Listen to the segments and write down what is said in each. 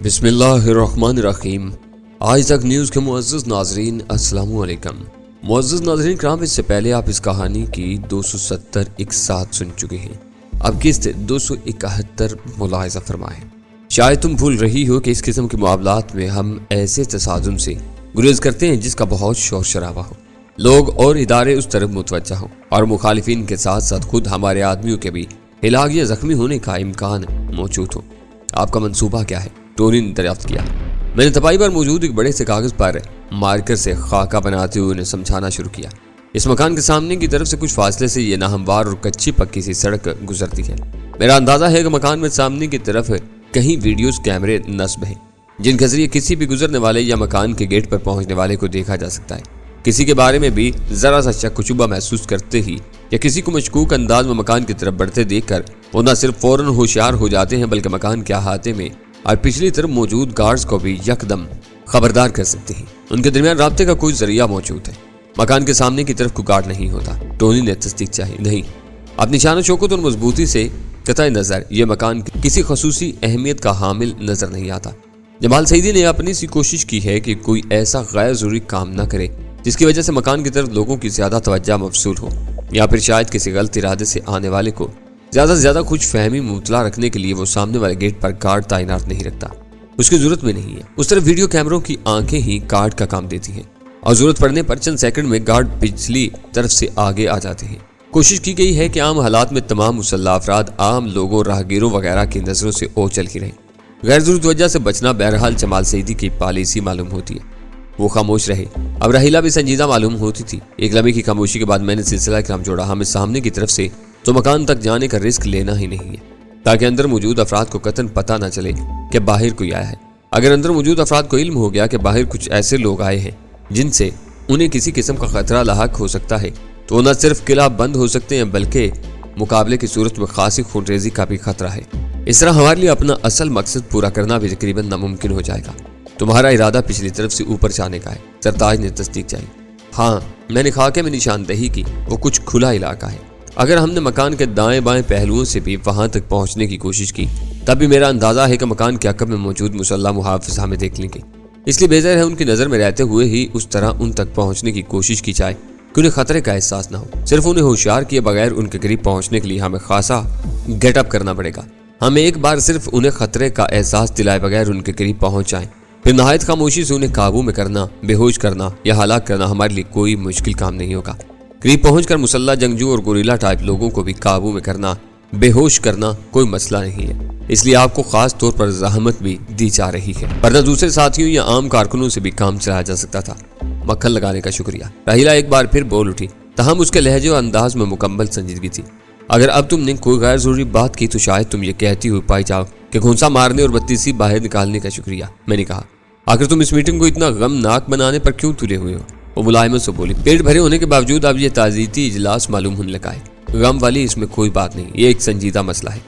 बिस्मिल्लाहिर्रहमानिर्रहीम। आज तक न्यूज़ के मुअज़्ज़ज़ नाज़रीन अस्सलाम वालेकुम। मुअज़्ज़ज़ नाज़रीन कराम, इससे पहले आप इस कहानी की 270 एक साथ सुन चुके हैं। अब किस्त 271 मुलाहिज़ा फरमाएं। शायद तुम भूल रही हो कि इस किस्म के मामलात में हम ऐसे तसादुम से गुरेज करते हैं जिसका बहुत शोर शराबा हो, लोग और इदारे उस तरफ मुतवज्जा हो और मुखालिफिन के साथ साथ खुद हमारे आदमियों के भी हिलाक या जख्मी होने का इम्कान मौजूद हो। आपका मंसूबा क्या है? टोनी ने दरियाफ्त किया। मैंने तपाई पर मौजूद एक बड़े से कागज पर मार्कर से खाका बनाते हुए उन्हें समझाना शुरू किया। इस मकान के सामने की तरफ से कुछ फासले से ये नाहमवार और कच्ची पक्की सी सड़क गुजरती है। मेरा अंदाजा है कि मकान में सामने की तरफ कहीं वीडियोस कैमरे नस्ब हैं, जिनके जरिए किसी भी गुजरने वाले या मकान के गेट पर पहुंचने वाले को देखा जा सकता है। किसी के बारे में भी जरा सा शक शुबा महसूस करते ही या किसी को मशकूक अंदाज में मकान की तरफ बढ़ते देखकर वो न सिर्फ फौरन होशियार हो जाते हैं बल्कि मकान के अहाते में और पिछली तरफ मौजूद गार्ड्स को भी यकदम खबरदार कर सकते हैं। उनके दरमियान राब्ते का कोई जरिया मौजूद है। मकान के सामने की तरफ कोई गार्ड नहीं होता। टोनी ने तस्दीक चाहिए। नहीं, अब निशाना शौकत और मजबूती से कतई नजर ये मकान किसी खसूसी अहमियत का हामिल नजर नहीं आता। जमाल सईदी ने अपनी सी कोशिश की है कि कोई ऐसा गैर जरूरी काम न करे जिसकी वजह से मकान की तरफ लोगों की ज्यादा तवज्जो मबसूल हो, या फिर शायद किसी गलत इरादे से आने वाले को ज्यादा से ज्यादा कुछ फहमी मुतला रखने के लिए वो सामने वाले गेट पर गार्ड तैनात नहीं रखता। उसकी जरूरत भी नहीं है। उस तरफ वीडियो कैमरों की आंखें ही गार्ड का काम देती हैं और जरूरत पड़ने पर चंद सेकंड में गार्ड पिछली तरफ से आगे आ जाते हैं। कोशिश की गई है कि आम हालात में तमाम मुसल्लह अफराद आम लोगों, राहगीरों वगैरह की नजरों से ओझल ही रहें। गैर जरूरी वजह से बचना बहरहाल जमाल सईदी की पॉलिसी मालूम होती है। वो खामोश रहे। अब रहीला भी संजीदा मालूम होती थी। एक लम्हे की खामोशी के बाद मैंने सिलसिला काम जोड़ा। हमें सामने की तरफ से तो मकान तक जाने का रिस्क लेना ही नहीं है, ताकि अंदर मौजूद अफराद को कतन पता न चले कि बाहर कोई आया है। अगर अंदर मौजूद अफराद को इल्म हो गया कि बाहर कुछ ऐसे लोग आए हैं जिनसे उन्हें किसी किस्म का खतरा लाहक हो सकता है, तो वो न सिर्फ किला बंद हो सकते हैं बल्कि मुकाबले की सूरत में खासी खूनरेजी का भी खतरा है। इस तरह हमारे लिए अपना असल मकसद पूरा करना भी तकरीबन नामुमकिन हो जाएगा। तुम्हारा इरादा पिछली तरफ से ऊपर जाने का है? सरताज ने तस्दीक चाहिए। हाँ, मैंने खाके में निशानदही की। वो कुछ खुला इलाका है। अगर हमने मकान के दाएं बाएं पहलुओं से भी वहां तक पहुंचने की कोशिश की तब भी मेरा अंदाजा है कि मकान के अकब में मौजूद मुसल्लह मुहाफिज हमें देख लेंगे। इसलिए बेहतर है उनकी नजर में रहते हुए ही उस तरह उन तक पहुंचने की कोशिश की जाए कि उन्हें खतरे का एहसास न हो। सिर्फ उन्हें होशियार किए बगैर उनके करीब पहुंचने के लिए हमें खासा गेटअप करना पड़ेगा। हमें एक बार सिर्फ उन्हें खतरे का एहसास दिलाए बगैर उनके करीब पहुंच जाएं, फिर नहायत खामोशी से उन्हें काबू में करना, बेहोश करना या हलाक करना हमारे लिए कोई मुश्किल काम नहीं होगा। करीब पहुंचकर मुसल्ला जंगजू और गोरिल्ला टाइप लोगों को भी काबू में करना, बेहोश करना कोई मसला नहीं है। इसलिए आपको खास तौर पर जहमत भी दी जा रही है, वरना दूसरे साथियों या आम कारकुनों से भी काम चलाया जा सकता था। मक्खन लगाने का शुक्रिया। रहीला एक बार फिर बोल उठी। तहम उसके लहजे और अंदाज में मुकम्मल संजीदगी थी। अगर अब तुमने कोई गैर जरूरी बात की तो शायद तुम ये कहती हुई पाई जाओ कि घुंसा मारने और बत्तीसी बाहर निकालने का शुक्रिया। मैंने कहा, आखिर तुम इस मीटिंग को इतना गमनाक बनाने पर क्यों तुले हुए हो? वो मुलायमत से बोली। पेट भरे होने के बावजूद अब ये ताज़ीती इजलास मालूम होने लगा है। गम वाली इसमें कोई बात नहीं, ये एक संजीदा मसला है।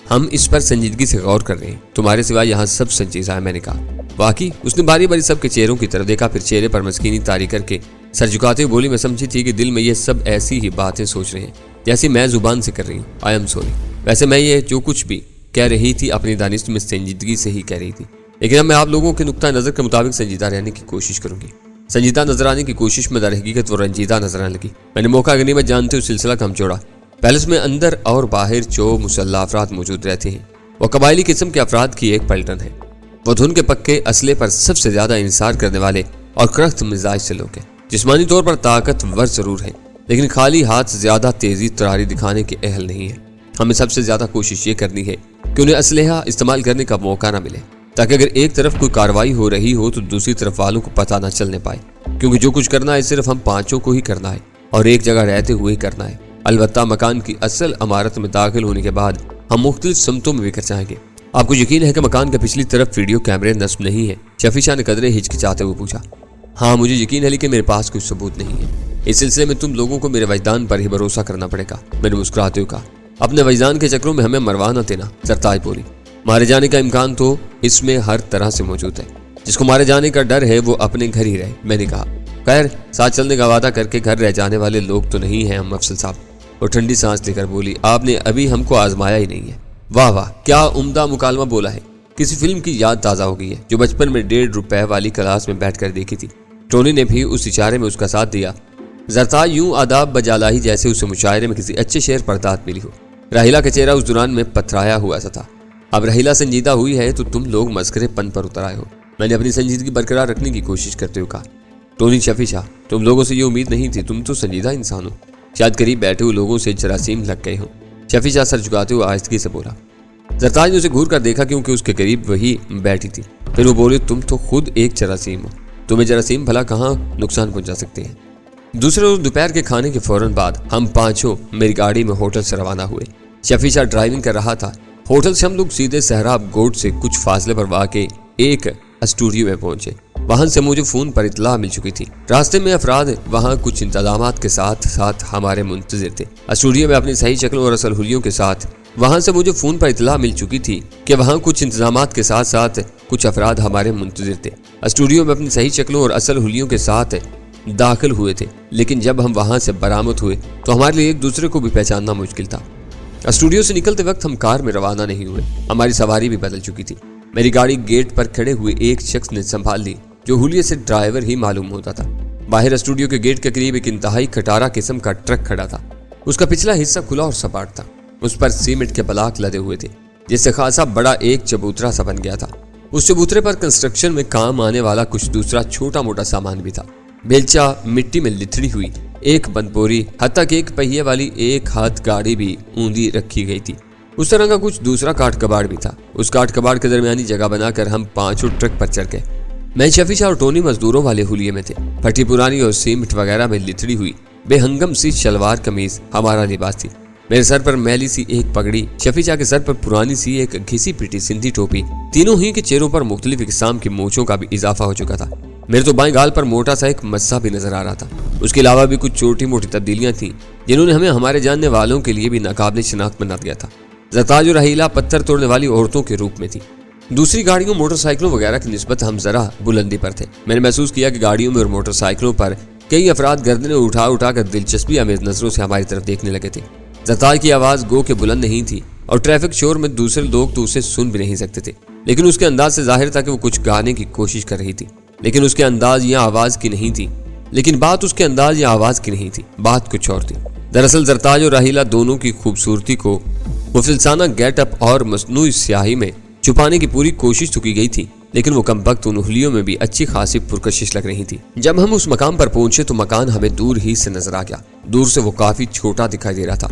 हम इस पर संजीदगी से गौर कर रहे हैं। तुम्हारे सिवाय यहाँ सब संजीदा है। मैंने कहा, वाकई? उसने बारी बारी सबके चेहरों की तरफ देखा, फिर चेहरे पर मस्कीनी तारी करके सर झुकाते हुए बोली, मैं समझी थी कि दिल में ये सब ऐसी ही बातें सोच रहे हैं जैसी मैं जुबान से कर रही हूँ। I am sorry. वैसे मैं ये जो कुछ भी कह रही थी अपनी दानिश में संजीदगी से ही कह रही थी, लेकिन अब मैं आप लोगों के नुक्ता नजर के मुताबिक संजीदा रहने की कोशिश करूंगी। संजीदा नजर आने की कोशिश में दर हकीकत वो रंजीदा नजर आने लगी। मैंने मौका गनीमत जानते हुए सिलसिला कम जोड़ा। पैलेस में अंदर और बाहर जो मुसल्लह अफराद मौजूद रहते हैं वो कबायली किस्म के अफराद की एक पलटन है। वो धुन के पक्के असले पर सबसे ज्यादा इंसार करने वाले और करख्त मिजाज से लोग हैं। जिस्मानी तौर पर ताकतवर जरूर है, लेकिन खाली हाथ ज्यादा तेजी तरारी दिखाने के अहल नहीं है। हमें सबसे ज्यादा कोशिश ये करनी है कि उन्हें असलहा इस्तेमाल करने का मौका न मिले, ताकि अगर एक तरफ कोई कार्रवाई हो रही हो तो दूसरी तरफ वालों को पता न चलने पाए, क्योंकि जो कुछ करना है सिर्फ हम पांचों को ही करना है और एक जगह रहते हुए ही करना है। अलबत्ता मकान की असल इमारत में दाखिल होने के बाद हम मुख्तलिफ समतों में बिखर जाएंगे। आपको यकीन है कि मकान के पिछली तरफ वीडियो कैमरे नस्ब नहीं है? शफी शाह ने कदरे हिचकिचाते हुए पूछा। हाँ, मुझे यकीन है, लेकिन मेरे पास कोई सबूत नहीं है। इस सिलसिले में तुम लोगों को मेरे वजदान पर ही भरोसा करना पड़ेगा। मैंने मुस्कुराते हुए कहा, अपने वजदान के चक्रों में हमें मरवा न देना। सरताज बोली, मारे जाने का इम्कान तो इसमें हर तरह से मौजूद है। जिसको मारे जाने का डर है वो अपने घर ही रहे। मैंने कहा, खैर साथ चलने का वादा करके घर रह जाने वाले लोग तो नहीं हैं हम अफजल साहब। वो ठंडी सांस लेकर बोली, आपने अभी हमको आजमाया ही नहीं है। वाह वाह, क्या उम्दा मुकालमा बोला है। کسی فلم کی یاد تازہ ہو گئی ہے جو بچپن میں 1.5 روپے والی کلاس میں بیٹھ کر دیکھی تھی۔ ٹونی نے بھی اس اشارے میں اس کا ساتھ دیا۔ زرتاج یوں آداب بجالاہی جیسے اسے مشاعرے میں کسی اچھے شعر پر داد ملی ہو۔ راہیلہ کا چہرہ اس دوران میں پتھرایا ہوا سا تھا۔ اب راہیلہ سنجیدہ ہوئی ہے تو تم لوگ مسخرے پن پر اتر آئے ہو، میں نے اپنی سنجیدگی برقرار رکھنے کی کوشش کرتے ہوئے کہا۔ ٹونی شفی شاہ، تم لوگوں سے یہ امید نہیں تھی، تم تو سنجیدہ انسان ہو، شاید قریب بیٹھے ہوئے لوگوں سے جراثیم لگ گئے ہوں۔ شفی شاہ سر جھکاتے ہوئے آہستگی سے بولا۔ زرتاج نے اسے گھور کر دیکھا کیونکہ اس کے قریب وہی بیٹھی تھی۔ پھر وہ بولے، تم تو خود ایک جراثیم ہو، تمہیں جراثیم بھلا کہاں نقصان پہنچا سکتے ہیں۔ دوسرے روز دوپہر کے کھانے کے فوراً بعد ہم پانچوں میری گاڑی میں ہوٹل سے روانہ ہوئے۔ شفی شاہ ڈرائیونگ کر رہا تھا۔ ہوٹل سے ہم لوگ سیدھے صحرا گوٹ سے کچھ فاصلے پر واقع ایک اسٹوڈیو میں پہنچے۔ وہاں سے مجھے فون پر اطلاع مل چکی تھی۔ راستے میں افراد وہاں کچھ انتظامات کے ساتھ ساتھ ہمارے منتظر تھے۔ اسٹوڈیو میں اپنی صحیح شکلوں اور اصل حلیوں کے ساتھ وہاں سے مجھے فون پر اطلاع مل چکی تھی کہ وہاں کچھ انتظامات کے ساتھ ساتھ کچھ افراد ہمارے منتظر تھے۔ اسٹوڈیو میں اپنی صحیح شکلوں اور اصل حلیوں کے ساتھ داخل ہوئے تھے، لیکن جب ہم وہاں سے برآمد ہوئے تو ہمارے لیے ایک دوسرے کو بھی پہچاننا مشکل تھا۔ اسٹوڈیو سے نکلتے وقت ہم کار میں روانہ نہیں ہوئے، ہماری سواری بھی بدل چکی تھی۔ میری گاڑی گیٹ پر کھڑے ہوئے ایک شخص نے سنبھال لی جو حلیے سے ڈرائیور ہی معلوم ہوتا تھا۔ باہر اسٹوڈیو کے گیٹ کے قریب ایک انتہائی کھٹارا قسم کا ٹرک کھڑا تھا۔ اس کا پچھلا حصہ کھلا اور سپاٹ تھا، اس پر سیمنٹ کے بلاک لدے ہوئے تھے جس سے خاصا بڑا ایک چبوترا سا بن گیا تھا۔ اس چبوترے پر کنسٹرکشن میں کام آنے والا کچھ دوسرا چھوٹا موٹا سامان بھی تھا۔ بیلچا، مٹی میں لتڑی ہوئی ایک بند بوری، حتیٰ کہ ایک پہیے والی ایک ہاتھ گاڑی بھی اوندھی رکھی گئی تھی۔ اس طرح کا کچھ دوسرا کاٹ کباڑ بھی تھا۔ اس کاٹ کباڑ کے درمیانی جگہ بنا کر ہم پانچوں ٹرک پر چڑھ گئے۔ میں، شفی شاہ اور ٹونی مزدوروں والے حلیے میں تھے۔ پھٹی پرانی اور سیمنٹ وغیرہ میں لتڑی ہوئی بے ہنگم سی شلوار قمیض ہمارا لباس تھی۔ میرے سر پر میلی سی ایک پگڑی، شفی شاہ کے سر پر پرانی سی ایک گھسی پیٹی سندھی ٹوپی، تینوں ہی کے چہروں پر مختلف اقسام کی مونچھوں کا بھی اضافہ ہو چکا تھا۔ میرے تو بائیں گال پر موٹا سا ایک مسا بھی نظر آ رہا تھا۔ اس کے علاوہ بھی کچھ چھوٹی موٹی تبدیلیاں تھیں جنہوں نے ہمیں ہمارے جاننے والوں کے لیے بھی ناقابل شناخت بنا دیا تھا۔ زرتاج اور راہیلہ پتھر توڑنے والی عورتوں کے روپ میں تھی۔ دوسری گاڑیوں، موٹر سائیکلوں وغیرہ کی نسبت ہم ذرا بلندی پر تھے۔ میں نے محسوس کیا کہ گاڑیوں میں اور موٹر سائیکلوں پر کئی افراد گردنیں اٹھا کر دلچسپی آمیز نظروں سے ہماری طرف دیکھنے لگے تھے۔ زرتاج کی آواز گو کہ بلند نہیں تھی اور ٹریفک شور میں دوسرے لوگ تو اسے سن بھی نہیں سکتے تھے، لیکن اس کے انداز سے ظاہر تھا کہ وہ کچھ گانے کی کوشش کر رہی تھی، لیکن اس کے انداز یا آواز کی نہیں تھی۔ بات اس کے انداز یا آواز کی نہیں تھی، بات کچھ اور تھی۔ دراصل زرتاج اور راہیلہ دونوں کی خوبصورتی کو مفلسانہ گیٹ اپ اور مصنوعی سیاہی میں چھپانے کی پوری کوشش تو کی گئی تھی، لیکن وہ کم وقت ان حلیوں میں بھی اچھی خاصی پرکشش لگ رہی تھی۔ جب ہم اس مقام پر پہنچے تو مکان ہمیں دور ہی سے نظر آ گیا۔ دور سے وہ کافی چھوٹا دکھائی دے رہا تھا۔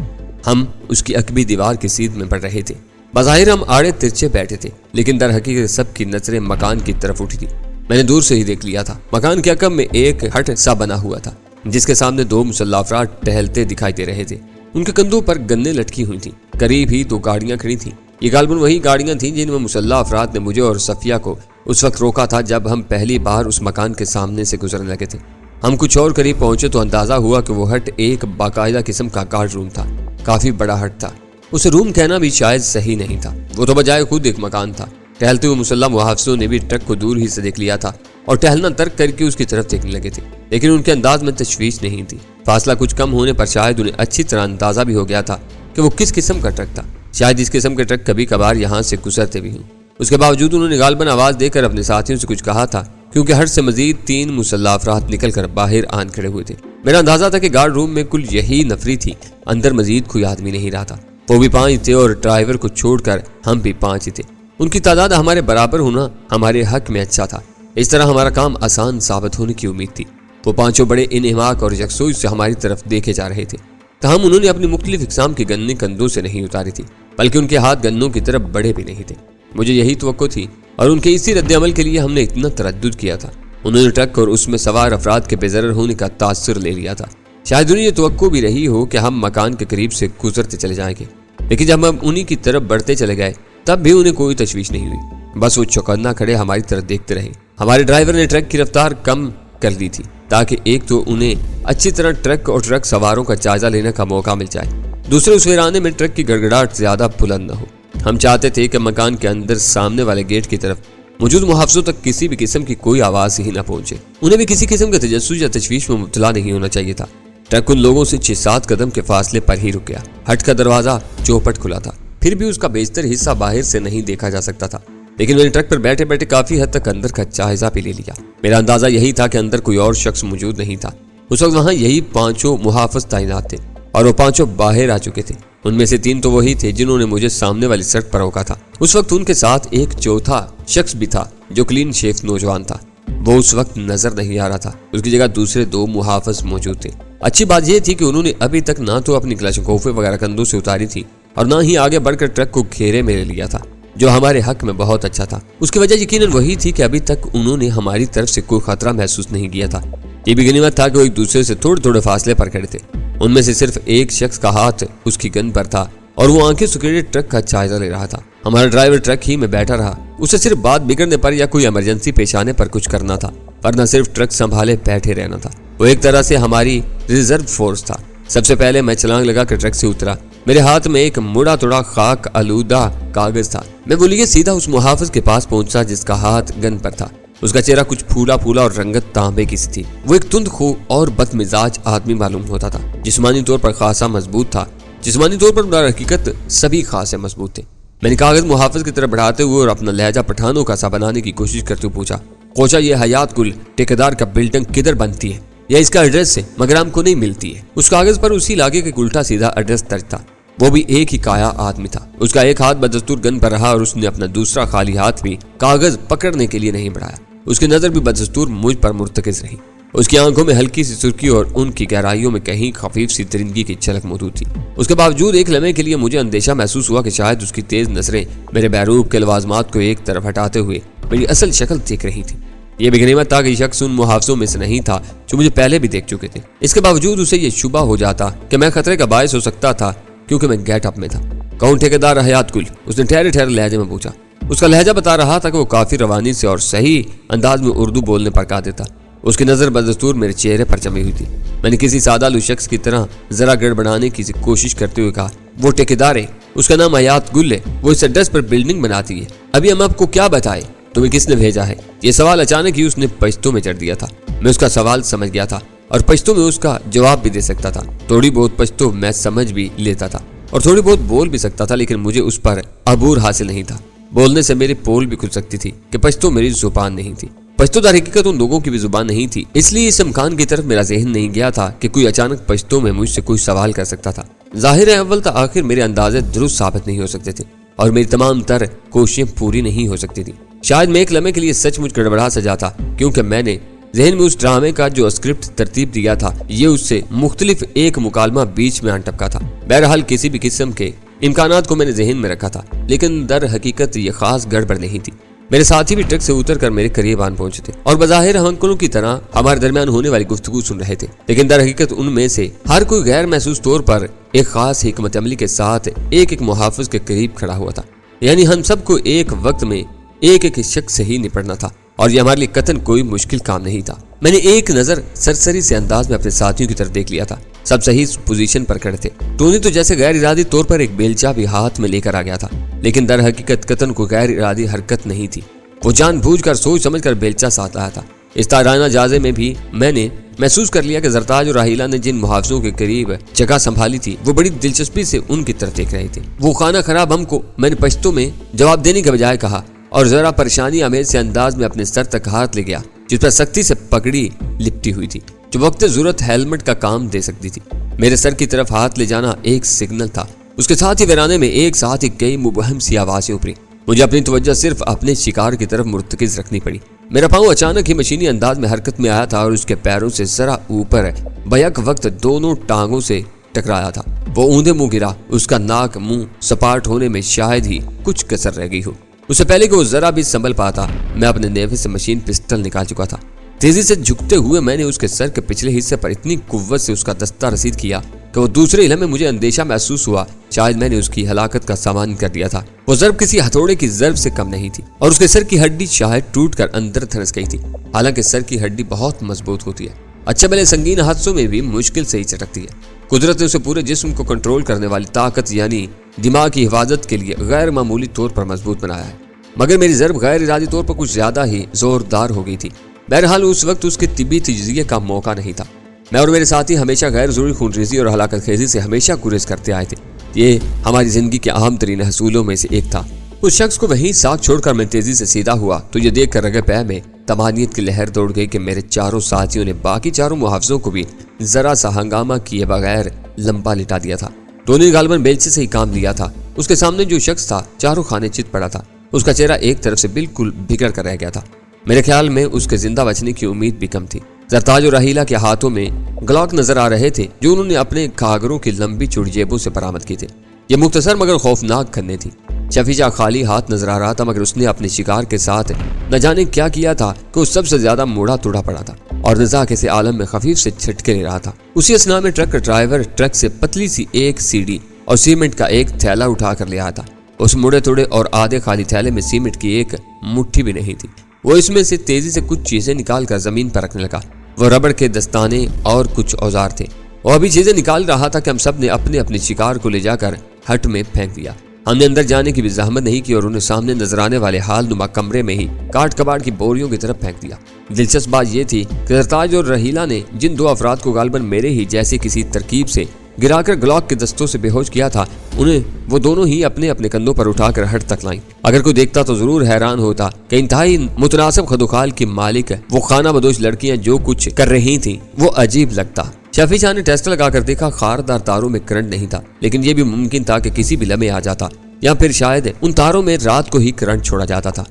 ہم اس کی عقبی دیوار کی سیدھ میں پڑ رہے تھے۔ بظاہر ہم آڑے ترچے بیٹھے تھے، لیکن در حقیقت سب کی نظریں مکان کی طرف اٹھی تھی۔ میں نے دور سے ہی دیکھ لیا تھا۔ مکان کے عقب میں ایک ہٹ سا بنا ہوا تھا جس کے سامنے 2 مسلح افراد ٹہلتے دکھائی دے رہے تھے۔ ان کے کندھوں پر گنیں لٹکی ہوئی تھیں۔ قریب ہی 2 گاڑیاں کھڑی تھیں۔ یہ غالباً وہی گاڑیاں تھیں جن میں مسلح افراد نے مجھے اور صفیہ کو اس وقت روکا تھا جب ہم پہلی بار اس مکان کے سامنے سے گزرنے لگے تھے۔ ہم کچھ اور قریب پہنچے تو اندازہ ہوا کہ وہ ہٹ ایک باقاعدہ قسم کا گارڈ روم تھا۔ کافی بڑا ہٹ تھا، اسے روم کہنا بھی شاید صحیح نہیں تھا، وہ تو بجائے خود ایک مکان تھا۔ ٹہلتے ہوئے مسلح محافظوں نے بھی ٹرک کو دور ہی سے دیکھ لیا تھا اور ٹہلنا ترک کر کے اس کی طرف دیکھنے لگے تھے، لیکن ان کے انداز میں تشویش نہیں تھی۔ فاصلہ کچھ کم ہونے پر شاید انہیں اچھی طرح اندازہ بھی ہو گیا تھا کہ وہ کس قسم کا ٹرک تھا۔ شاید اس قسم کے ٹرک کبھی کبھار یہاں سے گزرتے بھی ہوں۔ اس کے باوجود انہوں نے غالباً آواز دے کر اپنے ساتھیوں سے کچھ کہا تھا، کیونکہ ہٹ سے مزید 3 مسلح افراد نکل کر باہر آن کھڑے ہوئے تھے۔ میرا اندازہ تھا کہ گارڈ روم میں کل یہی نفری تھی، اندر مزید کوئی آدمی نہیں رہا تھا۔ وہ بھی 5 تھے اور ڈرائیور کو چھوڑ کر ہم بھی 5 ہی تھے۔ ان کی تعداد ہمارے برابر ہونا ہمارے حق میں اچھا تھا، اس طرح ہمارا کام آسان ثابت ہونے کی امید تھی۔ وہ 5 بڑے انہماک اور یکسوئی سے ہماری طرف دیکھے جا رہے تھے، تاہم انہوں نے اپنی مختلف اقسام کی گنیں کندھوں سے نہیں اتاری تھی، بلکہ ان کے ہاتھ گنوں کی طرف بڑے بھی نہیں تھے۔ مجھے یہی توقع تھی اور ان کے اسی رد عمل کے لیے ہم نے اتنا تردد کیا تھا۔ انہوں نے ٹرک اور اس میں سوار افراد کے بے ضرر ہونے کا تاثر لے لیا تھا۔ شاید انہیں یہ توقع بھی رہی ہو کہ ہم مکان کے قریب سے گزرتے چلے جائیں گے، لیکن جب ہم انہی کی طرف بڑھتے چلے گئے تب بھی انہیں کوئی تشویش نہیں ہوئی۔ بس وہ چوکنا کھڑے ہماری طرف دیکھتے رہے۔ ہمارے ڈرائیور نے ٹرک کی رفتار کم کر دی تھی تاکہ ایک تو انہیں اچھی طرح ٹرک اور ٹرک سواروں کا جائزہ لینے کا موقع مل جائے، دوسرے اس ویرانے میں ٹرک کی گڑگڑاہٹ زیادہ بلند نہ ہو۔ ہم چاہتے تھے کہ مکان کے اندر سامنے والے گیٹ کی طرف موجود محافظوں تک کسی بھی قسم کی کوئی آواز ہی نہ پہنچے۔ انہیں بھی کسی قسم کے تجسس یا تشویش میں مبتلا نہیں ہونا چاہیے تھا۔ ٹرک ان لوگوں سے 6-7 قدم کے فاصلے پر ہی رک گیا۔ ہٹ کا دروازہ چوپٹ کھلا تھا، پھر بھی اس کا بیشتر حصہ باہر سے نہیں دیکھا جا سکتا تھا۔ लेकिन मैंने ट्रक पर बैठे बैठे काफी हद तक अंदर का जायजा भी ले लिया। मेरा अंदाजा यही था कि अंदर कोई और शख्स मौजूद नहीं था। उस वक्त वहाँ यही 5 मुहाफिज तैनात थे और वो 5 बाहर आ चुके थे। उनमें से 3 तो वही थे जिन्होंने मुझे सामने वाली सड़क पर रोका था। उस वक्त उनके साथ एक चौथा शख्स भी था जो क्लीन शेफ नौजवान था। वो उस वक्त नजर नहीं आ रहा था, उसकी जगह दूसरे 2 मुहाफिज मौजूद थे। अच्छी बात यह थी कि उन्होंने अभी तक ना तो अपनी क्लाशकोफे वगैरह कंधों से उतारी थी और ना ही आगे बढ़कर ट्रक को घेरे में ले लिया था, जो हमारे हक में बहुत अच्छा था। उसकी वजह यकीनन वही थी कि अभी तक उन्होंने हमारी तरफ से कोई खतरा महसूस नहीं किया था। ये भी गनीमत था कि वो एक दूसरे से थोड़े थोड़े फासले पर खड़े थे। उनमें से सिर्फ एक शख्स का हाथ उसकी गन पर था और वो आंखें सुखेड़े ट्रक का जायजा ले रहा था। हमारा ड्राइवर ट्रक ही में बैठा रहा। उसे सिर्फ बात बिगड़ने पर या कोई इमरजेंसी पेश आने पर कुछ करना था, वरना सिर्फ ट्रक संभाले बैठे रहना था। वो एक तरह से हमारी रिजर्व फोर्स था। सबसे पहले मैं छलांग लगा कर ट्रक से उतरा। मेरे हाथ में एक मुड़ा तोड़ा खाक आलूदा कागज था। मैं बोलिए सीधा उस मुहाफिज के पास पहुंचा जिसका हाथ गन पर था। उसका चेहरा कुछ फूला फूला और रंगत तांबे की सी थी। वो एक तुंदखो और बदमिजाज आदमी मालूम होता था। जिस्मानी तौर पर खासा मजबूत था। जिस्मानी तौर पर दर हकीकत सभी खासे मजबूत थे। मैंने कागज मुहाफिज की तरफ बढ़ाते हुए और अपना लहजा पठानों का सा बनाने की कोशिश करते हुए पूछा, कोचा ये हयात गुल ठेकेदार का बिल्डिंग किधर बनती है या इसका एड्रेस है मगर हमको नहीं मिलती है। उस कागज पर उसी इलाके के उल्टा सीधा एड्रेस दर्ज था। वो भी एक ही काया आदमी था। उसका एक हाथ बदस्तूर गन पर रहा और उसने अपना दूसरा खाली हाथ भी कागज पकड़ने के लिए नहीं बढ़ाया। उसकी नजर भी बदस्तूर मुझ पर मुर्तकिज रही। उसकी आंखों में हल्की सी सुर्खी और उनकी गहराइयों में कहीं खफीफ सी दरिंदगी की झलक मौजूद थी। उसके बावजूद एक लम्हे के लिए मुझे अंदेशा महसूस हुआ कि शायद उसकी तेज नजरें मेरे बहरूप के लवाजमात को एक तरफ हटाते हुए मेरी असल शक्ल देख रही थी। ये भी गनीमत था कि शख्स उन मुहाफिजों में से नहीं था जो मुझे पहले भी देख चुके थे। इसके बावजूद उसे ये शुबा हो जाता कि मैं खतरे का बायस हो सकता था क्योंकि मैं गेट अप में था। कौन ठेकेदार हयात गुल? उसने ठहरे ठहरे लहजे में पूछा। उसका लहजा बता रहा था कि वो काफी रवानी से और सही अंदाज में उर्दू बोलने पर कादिर था। उसकी नजर बदस्तूर मेरे चेहरे पर जमी हुई थी। मैंने किसी सादालू शख्स की तरह जरा गड़बड़ाने की कोशिश करते हुए कहा, वो ठेकेदार है, उसका नाम हयात गुल है, वो इस एड्रेस पर बिल्डिंग बनाती है। अभी हम आपको क्या बताए, तुम्हें किसने भेजा है? ये सवाल अचानक ही उसने पश्तो में चढ़ दिया था। मैं उसका सवाल समझ गया था और पश्तो में उसका जवाब भी दे सकता था। थोड़ी बहुत पश्तो मैं समझ भी लेता था और थोड़ी बहुत बोल भी सकता था, लेकिन मुझे उस पर अबूर हासिल नहीं था। बोलने से मेरी पोल भी खुल सकती थी कि पश्तो मेरी जुबान नहीं थी। पश्तो दर हकीकत उन लोगों की भी जुबान नहीं थी, इसलिए इस इम्कान की तरफ मेरा ज़हन नहीं गया था कि कोई अचानक पश्तो में मुझसे कोई सवाल कर सकता था। जाहिर है अव्वल तक आखिर मेरे अंदाजे दुरुस्त साबित नहीं हो सकते थे और मेरी तमाम तर कोशिशें पूरी नहीं हो सकती थी। शायद मैं एक लम्हे के लिए सचमुच गड़बड़ा सा जाता क्योंकि मैंने जहन में उस ड्रामे का जो स्क्रिप्ट तरतीब दिया था ये उससे मुख्तलिफ एक मुकालमा बीच में आन टपका था। बहरहाल किसी भी किस्म के इम्कानात को मैंने जहन में रखा था, लेकिन दर हकीकत ये खास गड़बड़ नहीं थी। मेरे साथी भी ट्रक से उतर कर मेरे करीब आन पहुंचे थे और बज़ाहिर हम अंकलों की तरह हमारे दरमियान होने वाली गुफ्तगू सुन रहे थे, लेकिन दर हकीकत उनमें से हर कोई गैर महसूस तौर पर एक खास हिकमत अमली के साथ एक एक मुहाफिज के करीब खड़ा हुआ था। यानी हम सबको एक वक्त में एक एक शख्स से ही निपटना था और ये हमारे लिए कतन कोई मुश्किल काम नहीं था। मैंने एक नजर सरसरी से अंदाज में अपने साथियों की तरफ देख लिया था। सब सही पोजीशन पर खड़े थे। टोनी तो जैसे गैर इरादी तौर पर एक बेलचा भी हाथ में लेकर आ गया था, लेकिन दर हकीकत कतन को गैर इरादी हरकत नहीं थी। वो जानबूझकर सोच समझकर बेलचा साथ आया था। इस ताराना जाजे में भी मैंने महसूस कर लिया कि जरताज और राहिला ने जिन मुहाफिजों के करीब जगह संभाली थी वो बड़ी दिलचस्पी से उनकी तरफ देख रहे थे। वो खाना खराब हमको, मैंने पश्तो में जवाब देने के बजाय कहा और जरा परेशानी आमेज से अंदाज में अपने सर तक हाथ ले गया जिस पर सख्ती से पगड़ी लिपटी हुई थी जो वक्त जरूरत हेलमेट का काम दे सकती थी। मेरे सर की तरफ हाथ ले जाना एक सिग्नल था। उसके साथ ही वीराने में एक साथ ही कई मुबहम सी आवाजें उभरी। मुझे अपनी तवज्जो सिर्फ अपने शिकार की तरफ मुर्तकिज रखनी पड़ी। मेरा पाँव अचानक ही मशीनी अंदाज में हरकत में आया था और उसके पैरों से जरा ऊपर बैक वक्त दोनों टांगों से टकराया था। वो ऊंधे मुंह गिरा। उसका नाक मुंह सपाट होने में शायद ही कुछ कसर रह गई हो। उससे पहले कि वो जरा भी संभल पाता मैं अपने नेफे से मशीन पिस्टल निकाल चुका था। तेजी से झुकते हुए मैंने उसके सर के पिछले हिस्से पर इतनी कुव्वत से उसका दस्ता रसीद किया कि वो दूसरे इलम में मुझे अंदेशा महसूस हुआ शायद मैंने उसकी हलाकत का सामान कर दिया था। वो जर्ब किसी हथौड़े की जर्ब से कम नहीं थी और उसके सर की हड्डी शायद टूटकर अंदर धंस गई थी। हालांकि सर की हड्डी बहुत मजबूत होती है, अच्छे भले संगीन हादसों में भी मुश्किल से ही चटकती है। कुदरत ने उसे पूरे जिस्म को कंट्रोल करने वाली ताकत यानी दिमाग की हिफाजत के लिए गैर मामूली तौर पर मजबूत बनाया है, मगर मेरी जर्ब गैर इरादी तौर पर कुछ ज्यादा ही जोरदार हो गई थी। बहरहाल उस वक्त उसके तिब्बी तजज़िये का मौका नहीं था। मैं और मेरे साथी हमेशा गैर जरूरी खूनरेज़ी और हलाकत खेजी से हमेशा गुरेज करते आए थे। ये हमारी जिंदगी के अहम तरीन हसूलों में से एक था। उस शख्स को वहीं साथ छोड़कर मैं तेजी से सीधा हुआ तो ये देख कर रगे पै में तमानियत की लहर दौड़ गई कि मेरे चारों साथियों ने बाकी चारों मुहाफिजों को भी जरा सा हंगामा किए बगैर लंबा लिटा दिया था। टोनी गालबन बेलचे से ही काम लिया था। उसके सामने जो शख्स था चारों खाने चित पड़ा था। उसका चेहरा एक तरफ से बिल्कुल बिगड़ कर रह गया था। मेरे ख्याल में उसके जिंदा बचने की उम्मीद भी कम थी। जरताज और राहीला के हाथों में ग्लॉक नजर आ रहे थे जो उन्होंने अपने घाघरों की लंबी चौड़ी जेबों से बरामद की थे। ये मुख्तसर मगर खौफनाक खन्ने थी। शफीजा खाली हाथ नजर आ रहा था मगर उसने अपने शिकार के साथ न जाने क्या किया था कि वो सबसे ज्यादा मुड़ा तुड़ा पड़ा था और नजा के आलम में खफीफ से छिटके ले रहा था। उसी असना में ट्रक का ड्राइवर ट्रक से पतली सी एक सीढ़ी और सीमेंट का एक थैला उठा कर ले आया था। उस मुड़े तुड़े और आधे खाली थैले में सीमेंट की एक मुट्ठी भी नहीं थी। वो इसमें से तेजी से कुछ चीजें निकाल कर जमीन पर रखने लगा। वो रबड़ के दस्ताने और कुछ औजार थे। वो अभी चीजें निकाल रहा था कि हम सब ने अपने अपने शिकार को ले जाकर हट में फेंक दिया। हमने अंदर जाने की भी जहमत नहीं की और उन्हें सामने नजर आने वाले हाल नुमा कमरे में ही काट कबाड़ की बोरियों की तरफ फेंक दिया। दिलचस्प बात यह थी कि जरताज और रहीला ने जिन दो अफराद को गालबन मेरे ही जैसे किसी तरकीब से गिराकर ग्लॉक के दस्तों से बेहोश किया था, उन्हें वो दोनों ही अपने अपने कंधों पर उठाकर हट तक लाई। अगर कोई देखता तो जरूर हैरान होता कि इंतहाई मुतनासिब खदोखाल की मालिक वो खाना बदोश लड़कियां जो कुछ कर रही थीं वो अजीब लगता। शफी शाह ने टेस्ट लगाकर देखा, खारदार तारों में करंट नहीं था, लेकिन यह भी मुमकिन था कि किसी भी लम्हे आ जाता या फिर शायद उन तारों में रात को ही करंट छोड़ा जाता था।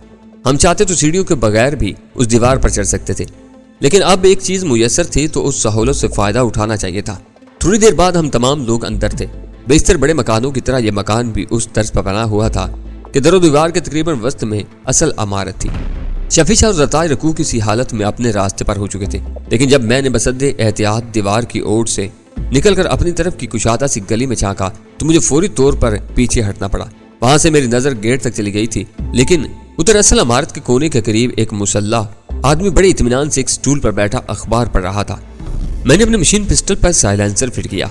हम चाहते तो सीढ़ियों के बगैर भी उस दीवार पर चढ़ सकते थे, लेकिन अब एक चीज मुयस्सर थी तो उस सहूलत से फायदा उठाना चाहिए था। थोड़ी देर बाद हम तमाम लोग अंदर थे। बेशतर बड़े मकानों की तरह यह मकान भी उस तर्ज पर बना हुआ था कि दरो दीवार के तकरीबन वस्त में असल अमारत थी। शफी शाह और जरताज रकू किसी हालत में अपने रास्ते पर हो चुके थे, लेकिन जब मैंने बसद्दे एहतियात दीवार की ओर से निकलकर अपनी तरफ की कुशादा सी गली में झांका तो मुझे फौरी तौर पर पीछे हटना पड़ा। वहां से मेरी नजर गेट तक चली गई थी, लेकिन उधर असल इमारत के कोने के करीब एक मुसल्लाह आदमी बड़े इत्मीनान से एक स्टूल पर बैठा अखबार पढ़ रहा था। मैंने अपने मशीन पिस्टल पर साइलेंसर फिट किया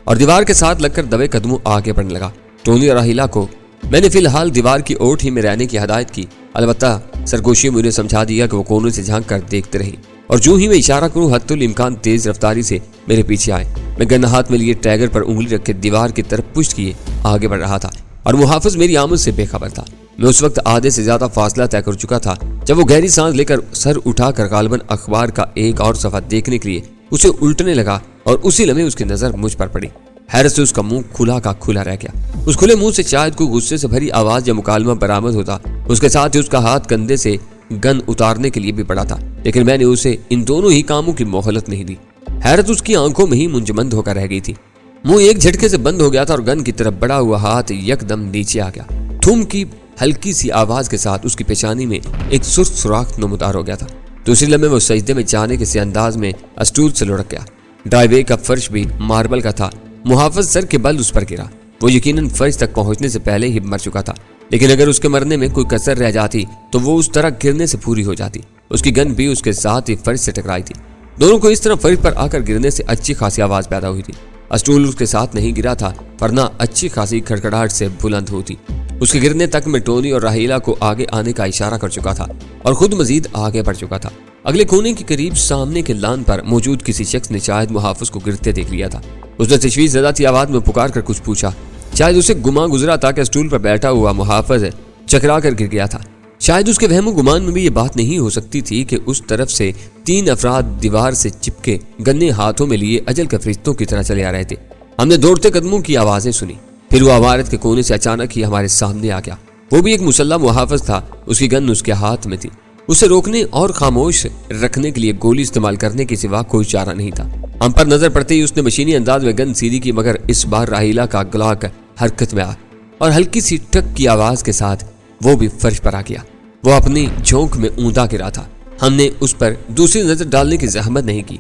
और दीवार के साथ लगकर दबे कदमों आगे बढ़ने लगा। टोनी और राहीला को मैंने फिलहाल दीवार की ओट ही में रहने की हदायत की। अलबत्ता सरगोशी में उन्हें समझा दिया कि वो कोने से झांक कर देखते रही और जो ही मैं इशारा करूं हत्तुल इम्कान तेज रफ्तारी से मेरे पीछे आए। मैं गन हाथ में लिए टैगर पर उंगली रख के दीवार की तरफ पुश्त किए आगे बढ़ रहा था और मुहाफिज मेरी आमद से बेखबर था। मैं उस वक्त आधे से ज्यादा फासला तय कर चुका था जब वो गहरी सांस लेकर सर उठाकर गालबन अखबार का एक और सफा देखने के लिए उसे उल्टने लगा और उसी लम्हे उसकी नजर मुझ पर पड़ी। हैरत से उसका मुंह खुला का खुला रह गया। उस खुले मुंह से शायद कोई गुस्से से भरी आवाज या मुकालमा बरामद होता। उसके साथ ही उसका हाथ कंधे से गन उतारने के लिए भी पड़ा था, लेकिन मैंने उसे इन दोनों ही कामों की मोहलत नहीं दी। हैरत उसकी आंखों में ही मुंजमंद होकर रह गई थी। मुंह एक झटके से बंद हो गया था और गन की तरफ बढ़ा हुआ हाथ यकदम नीचे आ गया। थूम की हल्की सी आवाज के साथ उसकी पेशानी में एक सुर्ख सुराख नमूदार हो गया था। दूसरी लम्हे वो सजदे में जाने के से अंदाज में स्टूल से लुढ़क गया। ड्राइवे का फर्श भी मार्बल का था। मुहाफिज सर के बल उस पर गिरा। वो यकीनन फर्श तक पहुंचने से पहले ही मर चुका था, लेकिन अगर उसके मरने में कोई कसर रह जाती तो वो उस तरह गिरने से पूरी हो जाती। उसकी गन भी उसके साथ ही फर्श से टकराई थी। दोनों को इस तरह फर्श पर आकर गिरने से अच्छी खासी आवाज पैदा हुई थी। स्टूल उसके साथ नहीं गिरा था, वरना अच्छी खासी खड़खड़ाहट से बुलंद होती। उसके गिरने तक में टोनी और राहीला को आगे आने का इशारा कर चुका था और खुद मजीद आगे बढ़ चुका था। अगले कोने के करीब सामने के लान पर मौजूद किसी शख्स ने शायद मुहाफिज को गिरते देख लिया था। उसने तशवीश ज़दा सी आवाज में पुकार कर कुछ पूछा। शायद उसे गुमा गुजरा था कि स्टूल पर बैठा हुआ मुहाफिज चकरा कर गिर गया था। शायद उसके वहमो गुमान में भी ये बात नहीं हो सकती थी कि उस तरफ से 3 अफराद दीवार से चिपके गन्ने हाथों में लिए अजल के फरिश्तों की तरह चले आ रहे थे। हमने दौड़ते कदमों की आवाजें सुनी। फिर वो इमारत के कोने से अचानक ही हमारे सामने आ गया। वो भी एक मुसल्ला मुहाफिज था। उसकी गन उसके हाथ में थी। उसे रोकने और खामोश रखने के लिए गोली इस्तेमाल करने के सिवा कोई चारा नहीं था। हम पर नजर पड़ते ही उसने मशीनी अंदाज में गन सीधी की, मगर इस बार राहीला का ग्लॉक हरकत में आ और हल्की सी टक की आवाज के साथ वो भी फर्श पर आ गया। वो अपनी झोंक में ऊंधा गिरा था। हमने उस पर दूसरी नजर डालने की जहमत नहीं की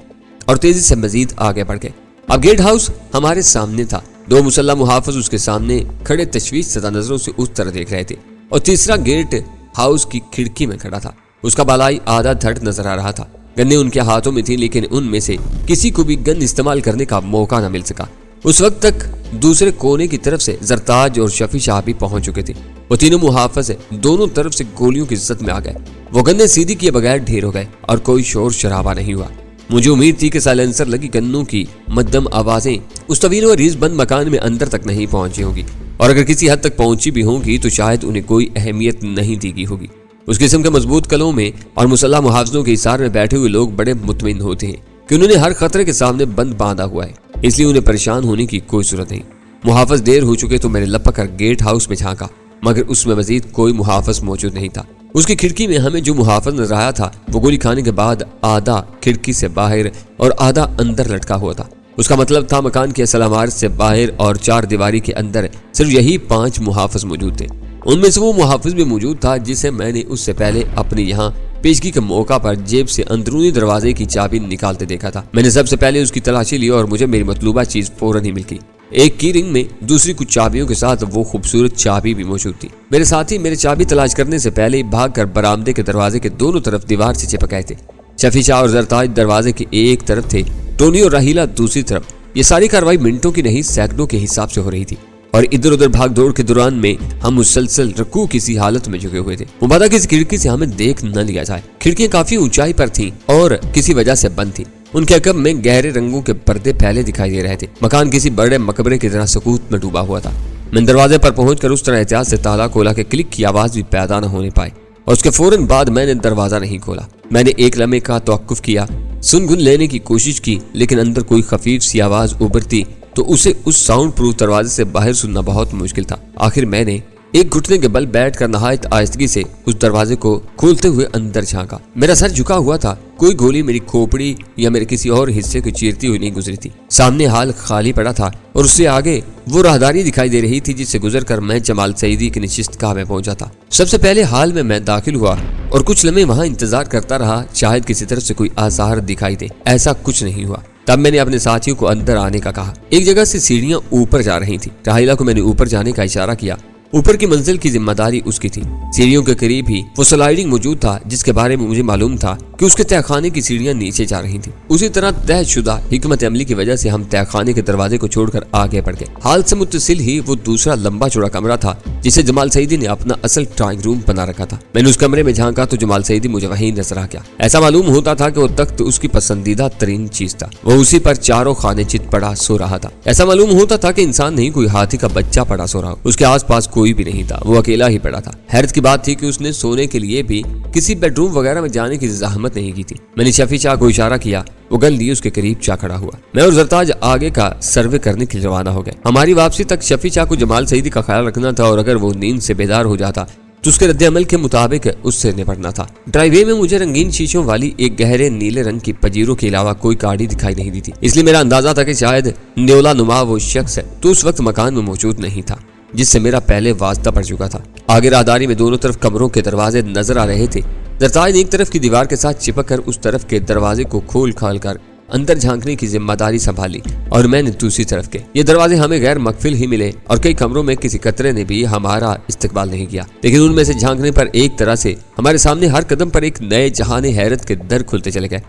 और तेजी से मजीद आगे बढ़ गए। अब गेट हाउस हमारे सामने था। 2 मुसल्ला मुहाफिज उसके सामने खड़े तशवीश ज़दा नजरों से उस तरह देख रहे थे और तीसरा गेट हाउस की खिड़की में खड़ा था। उसका बालाई आधा धड़ नजर आ रहा था। गन्ने उनके हाथों में थी, लेकिन उनमें से किसी को भी गन इस्तेमाल करने का मौका न मिल सका। उस वक्त तक दूसरे कोने की तरफ से जरताज और शफी शाह भी पहुंच चुके थे। वो तीनों मुहाफिज दोनों तरफ से गोलियों की इज्जत में आ गए। वो गन्ने सीधी किए बगैर ढेर हो गए और कोई शोर शराबा नहीं हुआ। मुझे उम्मीद थी कि साइलेंसर लगी गन्नों की मध्यम आवाजें उस तवील और रीज बंद मकान में अंदर तक नहीं पहुंची होगी, और अगर किसी हद तक पहुंची भी होंगी तो शायद उन्हें कोई अहमियत नहीं दी गई होगी। उस किस्म के मजबूत कलों में और मुसल्लह मुहाफिजों के हिसार में बैठे हुए लोग बड़े मुतमिन होते हैं कि उन्होंने हर खतरे के सामने बंद बांधा हुआ है, इसलिए उन्हें परेशान होने की कोई जरूरत नहीं। मुहाफिज देर हो चुके तो मैंने लपक कर गेट हाउस में झांका, मगर उसमें मजीद कोई मुहाफिज मौजूद नहीं था। उसकी खिड़की में हमें जो मुहाफिज नजर आया था वो गोली खाने के बाद आधा खिड़की से बाहर और आधा अंदर लटका हुआ था। उसका मतलब था मकान की असल इमारत से बाहर और चार दीवारी के अंदर सिर्फ यही 5 मुहाफिज मौजूद थे। उनमें से वो मुहाफिज भी मौजूद था जिसे मैंने उससे पहले अपने यहाँ पेशगी के मौका पर जेब से अंदरूनी दरवाजे की चाबी निकालते देखा था। मैंने सबसे पहले उसकी तलाशी ली और मुझे मेरी मतलूबा चीज फौरन ही मिल गई। एक की रिंग में दूसरी कुछ चाबियों के साथ वो खूबसूरत चाबी भी मौजूद थी। मेरे साथी मेरे चाबी तलाश करने से पहले भागकर बरामदे के दरवाजे के दोनों तरफ दीवार से चिपक गए थे। शफी शाह और जरताज दरवाजे के एक तरफ थे, टोनी और राहीला दूसरी तरफ। ये सारी कार्रवाई मिनटों की नहीं सैकड़ों के हिसाब से हो रही थी और इधर उधर भाग दौड़ के दौरान में हम मुसलसल रकू किसी हालत में झुके हुए थे। मुबादा किसी खिड़की से हमें देख न लिया जाए। खिड़कियां काफी ऊंचाई पर थीं और किसी वजह से बंद थी। उनके अकब में गहरे रंगों के पर्दे फैले दिखाई दे रहे थे। मकान किसी बड़े मकबरे की तरह सकूत में डूबा हुआ था। मैं दरवाजे पर पहुंचकर उस तरह एहतियात से ताला खोला कि क्लिक की आवाज भी पैदा न होने पाई और उसके फौरन बाद मैंने दरवाजा नहीं खोला। मैंने एक लम्हे का तवक्कुफ किया, सुन लेने की कोशिश की, लेकिन अंदर कोई खफीफ सी आवाज उभरती तो उसे उस साउंड प्रूफ दरवाजे से बाहर सुनना बहुत मुश्किल था। आखिर मैंने एक घुटने के बल बैठकर नहायत आहिस्तगी से उस दरवाजे को खोलते हुए अंदर झांका। मेरा सर झुका हुआ था। कोई गोली मेरी खोपड़ी या मेरे किसी और हिस्से को चीरती हुई नहीं गुजरी थी। सामने हाल खाली पड़ा था और उससे आगे वो राहदारी दिखाई दे रही थी जिससे गुजरकर मैं जमाल सईदी की नशिस्तगाह में पहुंचा था। सबसे पहले हाल में मैं दाखिल हुआ और कुछ लम्हे वहां इंतजार करता रहा, शायद किसी तरफ से कोई आसार दिखाई दे। ऐसा कुछ नहीं हुआ। तब मैंने अपने साथियों को अंदर आने का कहा। एक जगह से सीढ़ियां ऊपर जा रही थी। राहीला को मैंने ऊपर जाने का इशारा किया। ऊपर की मंजिल की जिम्मेदारी उसकी थी। सीढ़ियों के करीब ही वो स्लाइडिंग मौजूद था जिसके बारे में मुझे मालूम था कि उसके तहखाने की सीढ़ियां नीचे जा रही थी। उसी तरह तयशुदा हिकमत अमली की वजह से हम तहखाने के दरवाजे को छोड़कर आगे बढ़ गए। हाल से मुत्तसिल ही वो दूसरा लंबा चौड़ा कमरा था जिसे जमाल सईदी ने अपना असल ड्राइंग रूम बना रखा था। मैंने उस कमरे में झांका तो जमाल सईदी मुझे वहीं नजर आ गया। ऐसा मालूम होता था कि वो तख्त उसकी पसंदीदा तरीन चीज था। वो उसी पर चारों खाने चित पड़ा सो रहा था। ऐसा मालूम होता था कि इंसान नहीं, कोई हाथी का बच्चा पड़ा सो रहा। उसके आस पास कोई भी नहीं था। वो अकेला ही पड़ा था। हैरत की बात थी कि उसने सोने के लिए भी किसी बेडरूम वगैरह में जाने की जहमत नहीं की थी। मैंने शफी शाह को इशारा किया। वो गन लिए उसके करीब जा खड़ा हुआ। मैं और जरताज आगे का सर्वे करने के लिए रवाना हो गए। हमारी वापसी तक शफी शाह को जमाल सईदी का ख्याल रखना था और अगर वो नींद से बेदार हो जाता तो उसके रद्द अमल के मुताबिक उससे निपटना था। ड्राइववे में मुझे रंगीन शीशों वाली एक गहरे नीले रंग की पजीरों के अलावा कोई गाड़ी दिखाई नहीं दी थी, इसलिए मेरा अंदाजा था कि शायद न्योला नुमा वो शख्स तो उस वक्त मकान में मौजूद नहीं था जिससे मेरा पहले वास्ता पड़ चुका था। आगे राहदारी में दोनों तरफ कमरों के दरवाजे नजर आ रहे थे। जरताज ने एक तरफ की दीवार के साथ चिपक कर उस तरफ के दरवाजे को खोल खाल कर अंदर झांकने की जिम्मेदारी संभाली और मैंने दूसरी तरफ के। ये दरवाजे हमें गैर मकफिल ही मिले और कई कमरों में किसी कतरे ने भी हमारा इस्तकबाल नहीं किया, लेकिन उनमें से झांकने पर एक तरह से हमारे सामने हर कदम पर एक नए जहाने हैरत के दर खुलते चले गए।